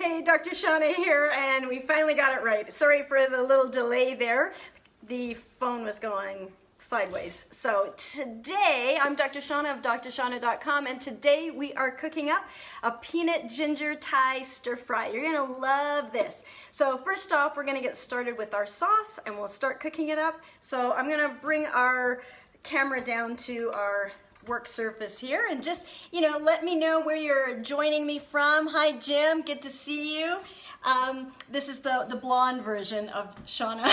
Hey, Dr. Shaunna here, and we finally got it right. Sorry for the little delay there. The phone was going sideways. So today, I'm Dr. Shaunna of drshaunna.com, and today we are cooking up a peanut ginger Thai stir fry. You're gonna love this. So first off, we're gonna get started with our sauce, and we'll start cooking it up. So I'm gonna bring our camera down to our work surface here and just, let me know where you're joining me from. Hi, Jim. Good to see you. This is the blonde version of Shaunna.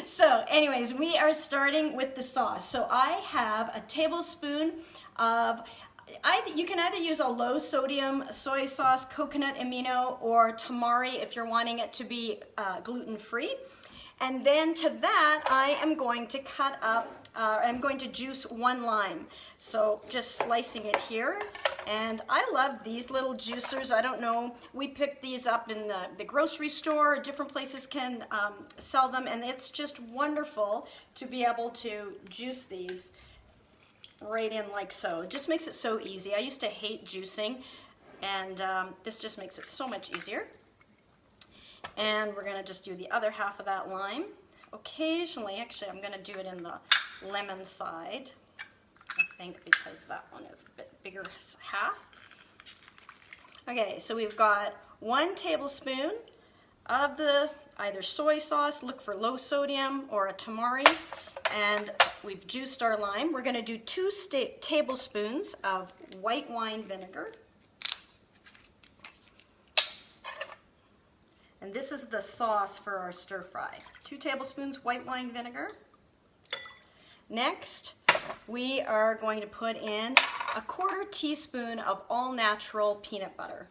So anyways, we are starting with the sauce. So I have a tablespoon of, you can either use a low sodium soy sauce, coconut amino, or tamari if you're wanting it to be gluten-free. And then to that, I am going to cut up, I'm going to juice 1 lime. So just slicing it here. And I love these little juicers. I don't know, we picked these up in the grocery store. Different places can sell them, and it's just wonderful to be able to juice these right in like so. It just makes it so easy. I used to hate juicing, and this just makes it so much easier. And we're gonna just do the other half of that lime. Occasionally, actually, I'm gonna do it in the lemon side, I think, because that one is a bit bigger half. Okay, so we've got 1 tablespoon of the either soy sauce, look for low sodium, or a tamari, and we've juiced our lime. We're gonna do 2 tablespoons of white wine vinegar. And this is the sauce for our stir fry. 2 tablespoons white wine vinegar. Next, we are going to put in a 1/4 teaspoon of all natural peanut butter.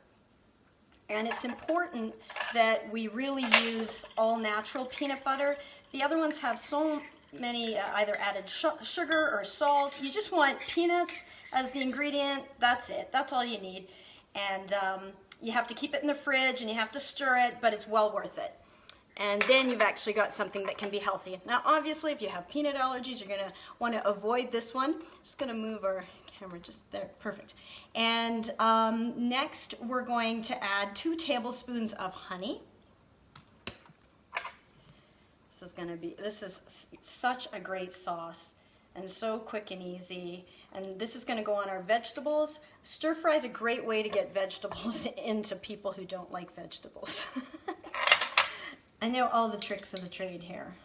And it's important that we really use all natural peanut butter. The other ones have so many either added sugar or salt. You just want peanuts as the ingredient. That's it. That's all you need. And you have to keep it in the fridge and you have to stir it, but it's well worth it. And then you've actually got something that can be healthy. Now, obviously, if you have peanut allergies, you're gonna wanna avoid this one. Just gonna move our camera just there, perfect. And next, we're going to add 2 tablespoons of honey. This is such a great sauce, and so quick and easy. And this is gonna go on our vegetables. Stir fry is a great way to get vegetables into people who don't like vegetables. I know all the tricks of the trade here.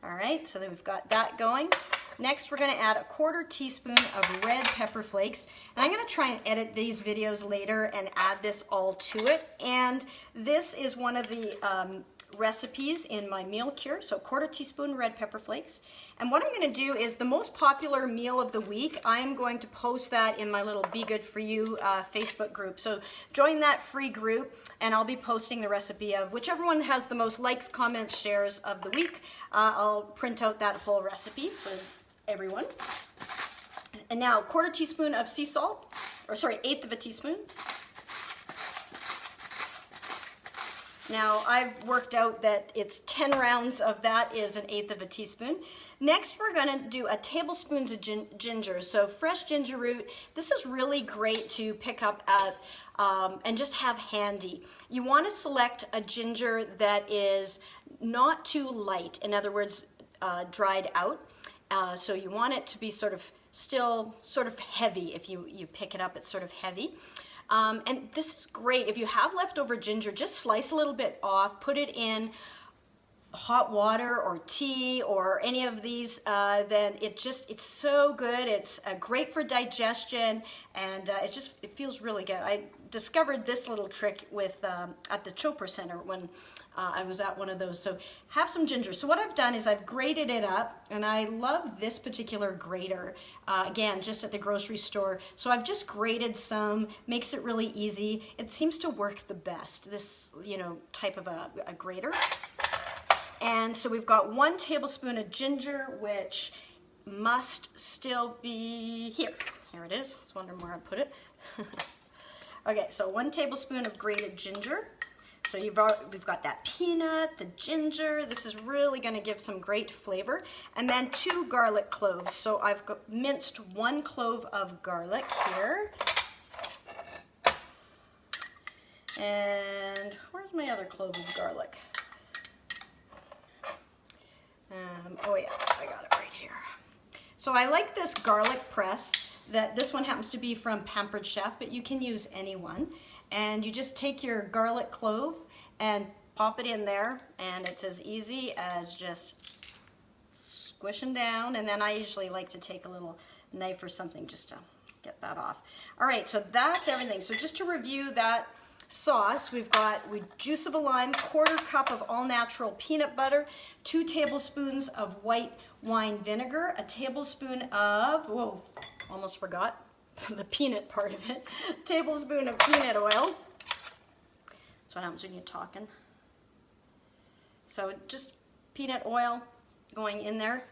All right, so then we've got that going. Next, we're gonna add a 1/4 teaspoon of red pepper flakes. And I'm gonna try and edit these videos later and add this all to it. And this is one of the recipes in my meal cure, so 1/4 teaspoon red pepper flakes. And what I'm going to do is the most popular meal of the week, I am going to post that in my little Be Good For You Facebook group. So join that free group, and I'll be posting the recipe of whichever one has the most likes, comments, shares of the week. I'll print out that whole recipe for everyone. And now 1/4 teaspoon of sea salt, or sorry, 1/8 of a teaspoon. Now, I've worked out that it's 10 rounds of that is 1/8 of a teaspoon. Next, we're gonna do a tablespoon of ginger. So fresh ginger root, this is really great to pick up at and just have handy. You wanna select a ginger that is not too light, in other words, dried out. So you want it to be still sort of heavy. If you pick it up, it's sort of heavy. And this is great. If you have leftover ginger, just slice a little bit off, put it in hot water or tea or any of these, then it's so good. It's great for digestion, and it feels really good. I discovered this little trick with at the Chopra Center when I was at one of those. So have some ginger. So what I've done is I've grated it up, and I love this particular grater, again, just at the grocery store. So I've just grated some, makes it really easy. It seems to work the best, this type of a grater. And so we've got 1 tablespoon of ginger, which must still be here. Here it is. I was wondering where I put it. Okay, so 1 tablespoon of grated ginger. So we've got that peanut, the ginger. This is really going to give some great flavor. And then 2 garlic cloves. So I've minced 1 clove of garlic here. And where's my other clove of garlic? Oh yeah, I got it right here. So I like this garlic press. This one happens to be from Pampered Chef, but you can use any one. And you just take your garlic clove and pop it in there, and it's as easy as just squishing down. And then I usually like to take a little knife or something just to get that off. All right, so that's everything. So just to review that sauce, we've got juice of a lime, 1/4 cup of all-natural peanut butter, 2 tablespoons of white wine vinegar, a tablespoon of, whoa, almost forgot the peanut part of it, a tablespoon of peanut oil. That's what happens when you're talking. So just peanut oil going in there.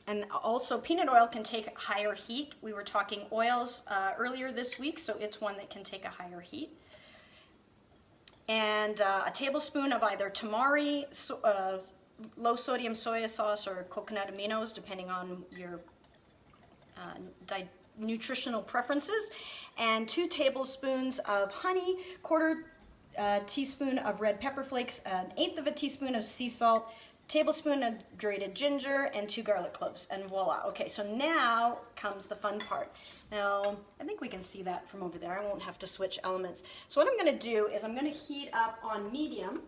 And also peanut oil can take higher heat. We were talking oils earlier this week, so it's one that can take a higher heat. And a tablespoon of either tamari, low sodium soy sauce, or coconut aminos, depending on your nutritional preferences. And 2 tablespoons of honey, 1/4 teaspoon of red pepper flakes, 1/8 of a teaspoon of sea salt, tablespoon of grated ginger, and 2 garlic cloves, and voila. Okay, so now comes the fun part. Now, I think we can see that from over there. I won't have to switch elements. So what I'm gonna do is I'm gonna heat up on medium,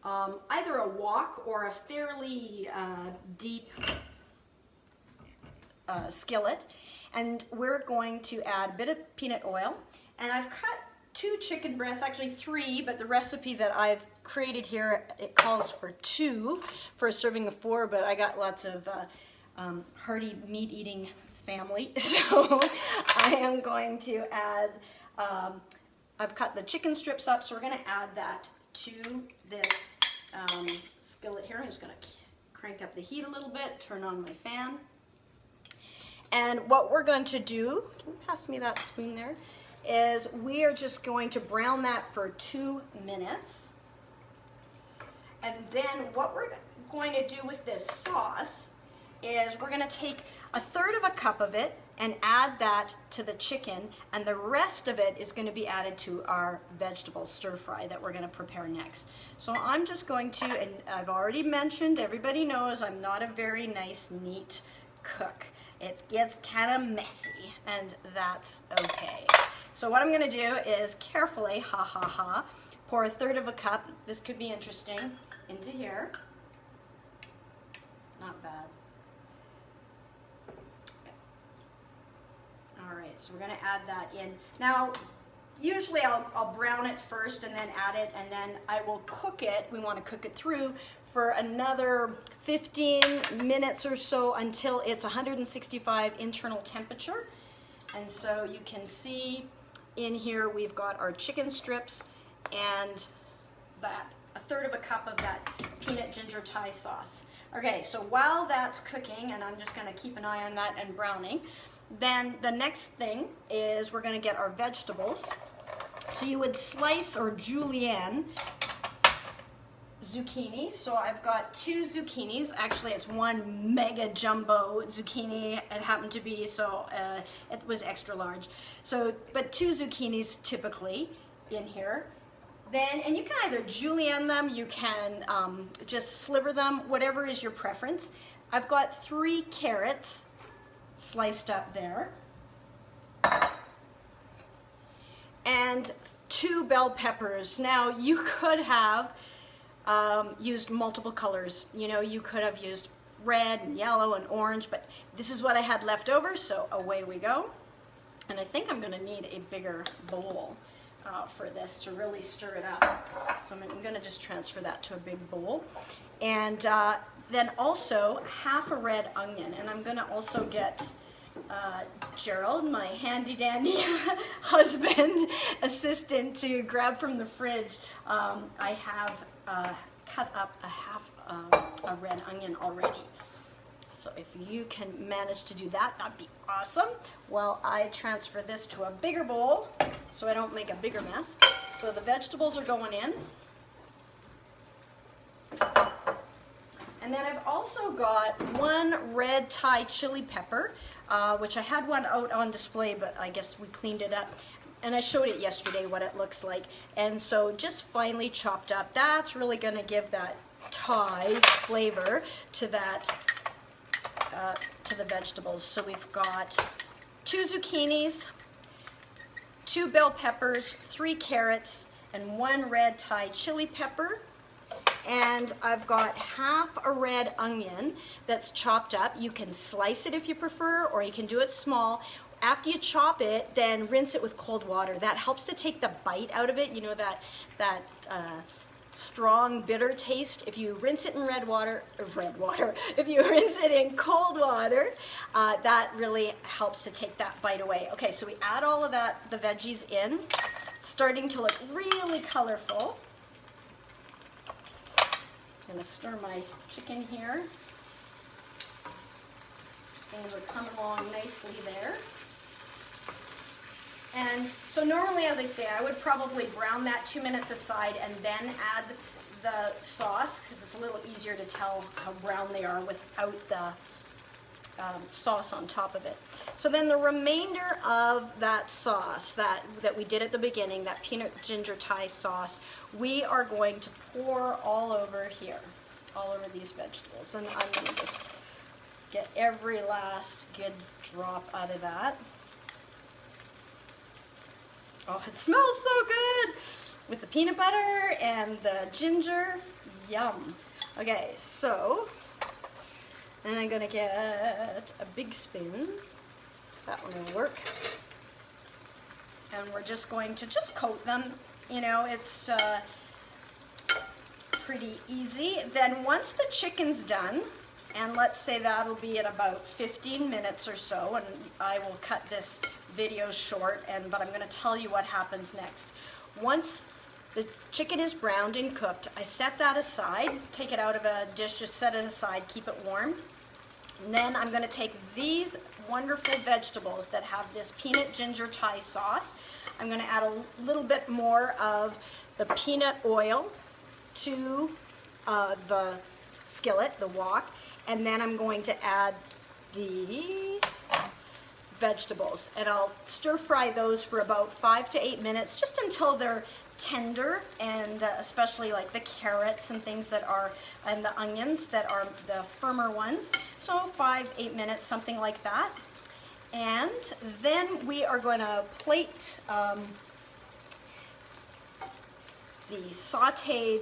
either a wok or a fairly deep skillet, and we're going to add a bit of peanut oil, and I've cut 2 chicken breasts, actually 3, but the recipe that I've created here, it calls for 2 for a serving of 4, but I got lots of hearty meat-eating family, so I am going to add, I've cut the chicken strips up, so we're going to add that to this skillet here. I'm just going to crank up the heat a little bit, turn on my fan. And what we're going to do, can you pass me that spoon there, is we are just going to brown that for 2 minutes. And then what we're going to do with this sauce is we're going to take 1/3 of a cup of it and add that to the chicken, and the rest of it is going to be added to our vegetable stir fry that we're going to prepare next. So I'm just going to, and I've already mentioned, everybody knows I'm not a very nice, neat cook. It gets kind of messy, and that's okay. So what I'm going to do is carefully, pour 1/3 of a cup, this could be interesting, into here. Not bad. All right, so we're going to add that in. Now, usually I'll brown it first and then add it, and then I will cook it. We want to cook it through for another 15 minutes or so until it's 165 internal temperature. And so you can see in here we've got our chicken strips and that 1/3 of a cup of that peanut ginger Thai sauce. Okay, so while that's cooking, and I'm just going to keep an eye on that and browning, then the next thing is we're going to get our vegetables. So you would slice or julienne zucchini. So I've got 2 zucchinis. Actually, it's 1 mega jumbo zucchini. It happened to be, so it was extra large. So, but 2 zucchinis typically in here. Then, and you can either julienne them, you can just sliver them, whatever is your preference. I've got 3 carrots sliced up there, and 2 bell peppers. Now, you could have used multiple colors. You know, you could have used red and yellow and orange, but this is what I had left over, so away we go. And I think I'm going to need a bigger bowl for this to really stir it up. So I'm going to just transfer that to a big bowl. And then also 1/2 a red onion, and I'm going to also get Gerald, my handy dandy husband, assistant, to grab from the fridge. I have cut up 1/2 a red onion already. So if you can manage to do that, that'd be awesome. Well, I transfer this to a bigger bowl so I don't make a bigger mess. So the vegetables are going in. And then I've also got 1 red Thai chili pepper. which I had one out on display, but I guess we cleaned it up. And I showed it yesterday what it looks like. And so just finely chopped up, that's really going to give that Thai flavor to that, to the vegetables. So we've got 2 zucchinis, 2 bell peppers, 3 carrots, and 1 red Thai chili pepper. And I've got half a red onion that's chopped up. You can slice it if you prefer, or you can do it small. After you chop it, then rinse it with cold water. That helps to take the bite out of it. You know, that strong bitter taste. If you rinse it in if you rinse it in cold water, that really helps to take that bite away. Okay, so we add all of that, the veggies in. It's starting to look really colorful. I'm gonna stir my chicken here. And we're coming along nicely there. And so normally, as I say, I would probably brown that 2 minutes aside and then add the sauce, because it's a little easier to tell how brown they are without the sauce on top of it. So then the remainder of that sauce that we did at the beginning, that peanut ginger Thai sauce, we are going to pour all over here, all over these vegetables. And I'm going to just get every last good drop out of that. Oh, it smells so good with the peanut butter and the ginger. Yum. Okay, so then I'm going to get a big spoon. That one will work. And we're just going to just coat them. You know, it's pretty easy. Then once the chicken's done, and let's say that'll be at about 15 minutes or so, and I will cut this video short, but I'm going to tell you what happens next. Once the chicken is browned and cooked, I set that aside, take it out of a dish, just set it aside, keep it warm. And then I'm going to take these wonderful vegetables that have this peanut ginger Thai sauce. I'm going to add a little bit more of the peanut oil to the skillet, the wok, and then I'm going to add the vegetables, and I'll stir fry those for about 5 to 8 minutes, just until they're tender, and especially like the carrots and things that are, and the onions that are the firmer ones. So 5-8 minutes, something like that. And then we are going to plate the sauteed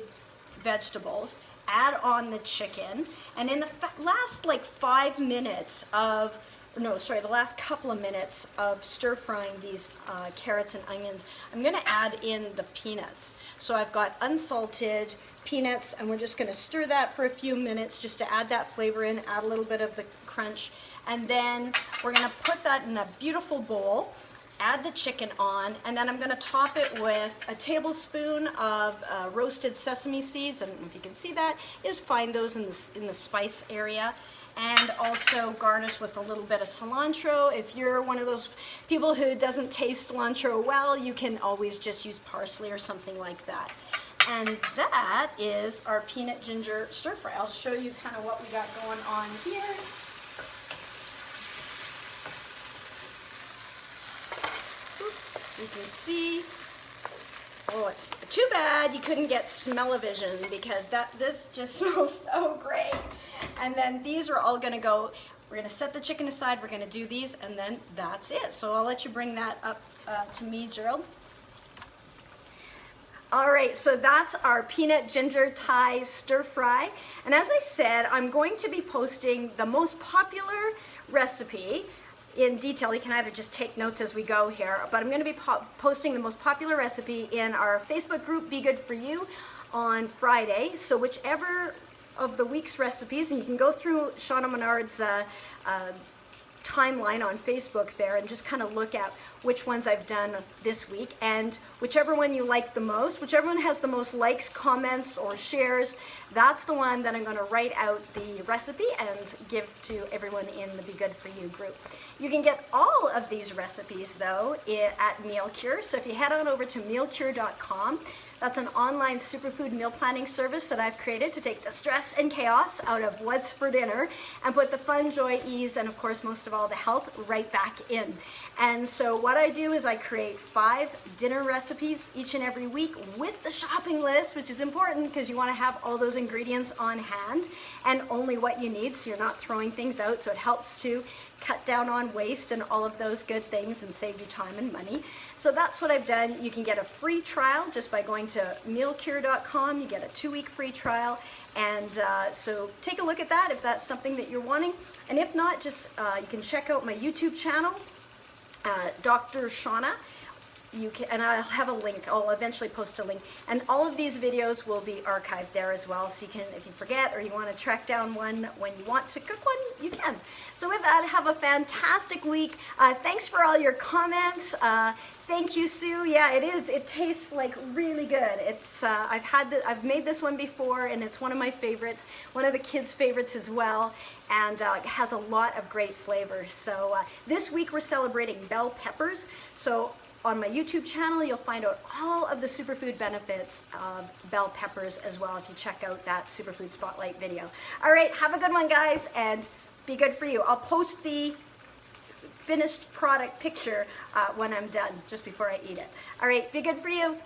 vegetables, add on the chicken, and in the last like 5 minutes of, the last couple of minutes of stir frying these carrots and onions, I'm going to add in the peanuts. So I've got unsalted peanuts, and we're just going to stir that for a few minutes just to add that flavor in, add a little bit of the crunch, and then we're going to put that in a beautiful bowl, add the chicken on, and then I'm going to top it with a tablespoon of roasted sesame seeds, and if you can see that, just find those in the spice area. And also garnish with a little bit of cilantro. If you're one of those people who doesn't taste cilantro well, you can always just use parsley or something like that. And that is our peanut ginger stir fry. I'll show you kind of what we got going on here. So you can see, oh, it's too bad you couldn't get smell-o-vision, because this just smells so great. And then these are all going to go, we're going to set the chicken aside, we're going to do these, and then that's it. So I'll let you bring that up to me, Gerald. All right, so that's our peanut ginger Thai stir fry. And as I said, I'm going to be posting the most popular recipe in detail. You can either just take notes as we go here, but I'm going to be posting the most popular recipe in our Facebook group, Be Good For You, on Friday. So whichever of the week's recipes, and you can go through Shaunna Menard's timeline on Facebook there and just kind of look at which ones I've done this week, and whichever one you like the most, whichever one has the most likes, comments, or shares, that's the one that I'm going to write out the recipe and give to everyone in the Be Good For You group. You can get all of these recipes though at Meal Cure, so if you head on over to mealcure.com, that's an online superfood meal planning service that I've created to take the stress and chaos out of what's for dinner and put the fun, joy, ease, and of course most of all all the health right back in. And so what I do is I create 5 dinner recipes each and every week with the shopping list, which is important because you want to have all those ingredients on hand and only what you need, so you're not throwing things out. So it helps to cut down on waste and all of those good things and save you time and money. So that's what I've done. You can get a free trial just by going to mealcure.com. You get a 2-week free trial. And so take a look at that if that's something that you're wanting. And if not, just you can check out my YouTube channel, Dr. Shaunna. You can, and I'll have a link. I'll eventually post a link, and all of these videos will be archived there as well. So you can, if you forget or you want to track down one when you want to cook one, you can. So with that, have a fantastic week. Thanks for all your comments. Thank you, Sue. Yeah, it is. It tastes like really good. It's I've made this one before, and it's one of my favorites. One of the kids' favorites as well, and it has a lot of great flavors. So this week we're celebrating bell peppers. So on my YouTube channel, you'll find out all of the superfood benefits of bell peppers as well if you check out that Superfood Spotlight video. All right, have a good one, guys, and be good for you. I'll post the finished product picture when I'm done, just before I eat it. All right, be good for you.